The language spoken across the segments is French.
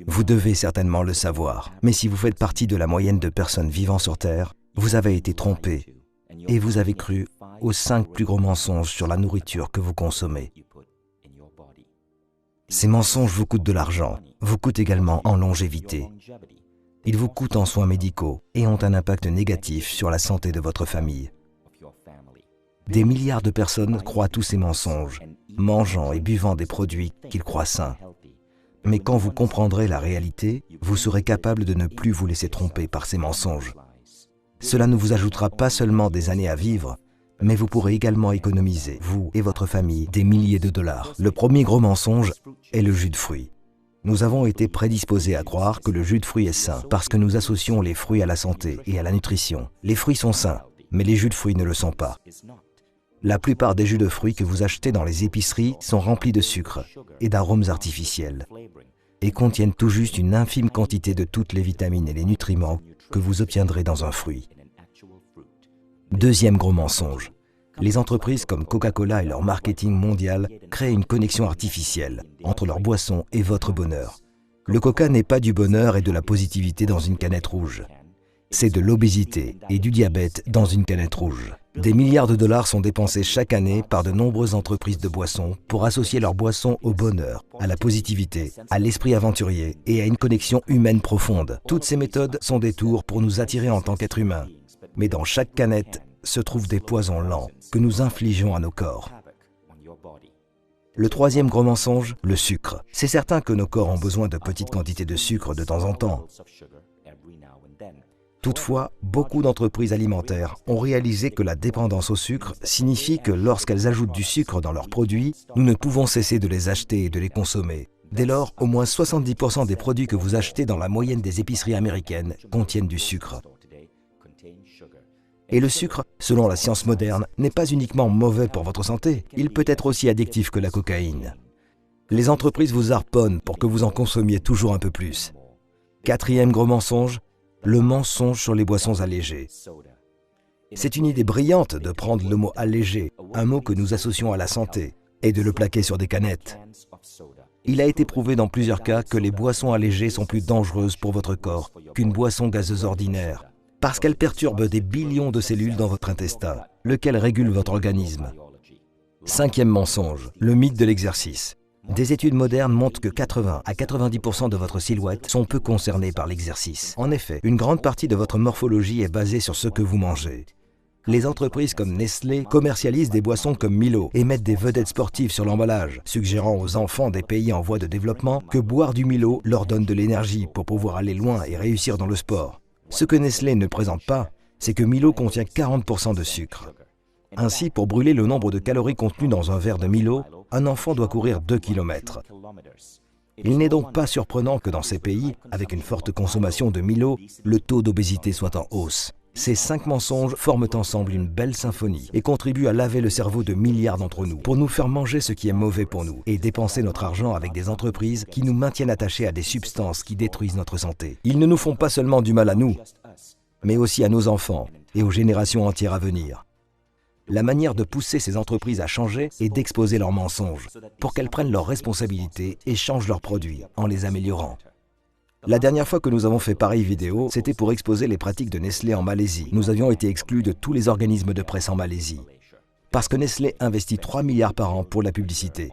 Vous devez certainement le savoir, mais si vous faites partie de la moyenne de personnes vivant sur Terre, vous avez été trompé et vous avez cru aux 5 plus gros mensonges sur la nourriture que vous consommez. Ces mensonges vous coûtent de l'argent, vous coûtent également en longévité. Ils vous coûtent en soins médicaux et ont un impact négatif sur la santé de votre famille. Des milliards de personnes croient tous ces mensonges, mangeant et buvant des produits qu'ils croient sains. Mais quand vous comprendrez la réalité, vous serez capable de ne plus vous laisser tromper par ces mensonges. Cela ne vous ajoutera pas seulement des années à vivre, mais vous pourrez également économiser, vous et votre famille, des milliers de dollars. Le premier gros mensonge est le jus de fruits. Nous avons été prédisposés à croire que le jus de fruits est sain parce que nous associons les fruits à la santé et à la nutrition. Les fruits sont sains, mais les jus de fruits ne le sont pas. La plupart des jus de fruits que vous achetez dans les épiceries sont remplis de sucre et d'arômes artificiels et contiennent tout juste une infime quantité de toutes les vitamines et les nutriments que vous obtiendrez dans un fruit. Deuxième gros mensonge. Les entreprises comme Coca-Cola et leur marketing mondial créent une connexion artificielle entre leur boisson et votre bonheur. Le Coca n'est pas du bonheur et de la positivité dans une canette rouge. C'est de l'obésité et du diabète dans une canette rouge. Des milliards de dollars sont dépensés chaque année par de nombreuses entreprises de boissons pour associer leurs boissons au bonheur, à la positivité, à l'esprit aventurier et à une connexion humaine profonde. Toutes ces méthodes sont des tours pour nous attirer en tant qu'êtres humains. Mais dans chaque canette se trouvent des poisons lents que nous infligeons à nos corps. Le troisième gros mensonge, le sucre. C'est certain que nos corps ont besoin de petites quantités de sucre de temps en temps. Toutefois, beaucoup d'entreprises alimentaires ont réalisé que la dépendance au sucre signifie que lorsqu'elles ajoutent du sucre dans leurs produits, nous ne pouvons cesser de les acheter et de les consommer. Dès lors, au moins 70% des produits que vous achetez dans la moyenne des épiceries américaines contiennent du sucre. Et le sucre, selon la science moderne, n'est pas uniquement mauvais pour votre santé, il peut être aussi addictif que la cocaïne. Les entreprises vous harponnent pour que vous en consommiez toujours un peu plus. Quatrième gros mensonge, le mensonge sur les boissons allégées. C'est une idée brillante de prendre le mot « allégé », un mot que nous associons à la santé, et de le plaquer sur des canettes. Il a été prouvé dans plusieurs cas que les boissons allégées sont plus dangereuses pour votre corps qu'une boisson gazeuse ordinaire, parce qu'elles perturbent des billions de cellules dans votre intestin, lequel régule votre organisme. Cinquième mensonge, le mythe de l'exercice. Des études modernes montrent que 80 à 90% de votre silhouette sont peu concernées par l'exercice. En effet, une grande partie de votre morphologie est basée sur ce que vous mangez. Les entreprises comme Nestlé commercialisent des boissons comme Milo et mettent des vedettes sportives sur l'emballage, suggérant aux enfants des pays en voie de développement que boire du Milo leur donne de l'énergie pour pouvoir aller loin et réussir dans le sport. Ce que Nestlé ne présente pas, c'est que Milo contient 40% de sucre. Ainsi, pour brûler le nombre de calories contenues dans un verre de Milo, un enfant doit courir 2 km. Il n'est donc pas surprenant que dans ces pays, avec une forte consommation de Milo, le taux d'obésité soit en hausse. Ces 5 mensonges forment ensemble une belle symphonie et contribuent à laver le cerveau de milliards d'entre nous pour nous faire manger ce qui est mauvais pour nous et dépenser notre argent avec des entreprises qui nous maintiennent attachés à des substances qui détruisent notre santé. Ils ne nous font pas seulement du mal à nous, mais aussi à nos enfants et aux générations entières à venir. La manière de pousser ces entreprises à changer est d'exposer leurs mensonges pour qu'elles prennent leurs responsabilités et changent leurs produits en les améliorant. La dernière fois que nous avons fait pareille vidéo, c'était pour exposer les pratiques de Nestlé en Malaisie. Nous avions été exclus de tous les organismes de presse en Malaisie, parce que Nestlé investit 3 milliards par an pour la publicité.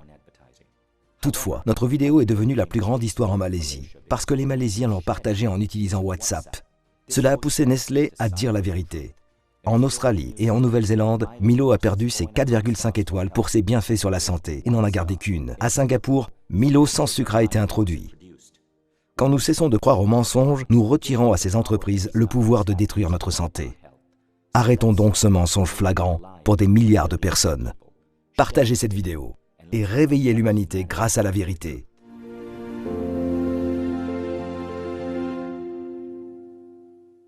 Toutefois, notre vidéo est devenue la plus grande histoire en Malaisie, parce que les Malaisiens l'ont partagée en utilisant WhatsApp. Cela a poussé Nestlé à dire la vérité. En Australie et en Nouvelle-Zélande, Milo a perdu ses 4,5 étoiles pour ses bienfaits sur la santé et n'en a gardé qu'une. À Singapour, Milo sans sucre a été introduit. Quand nous cessons de croire aux mensonges, nous retirons à ces entreprises le pouvoir de détruire notre santé. Arrêtons donc ce mensonge flagrant pour des milliards de personnes. Partagez cette vidéo et réveillez l'humanité grâce à la vérité.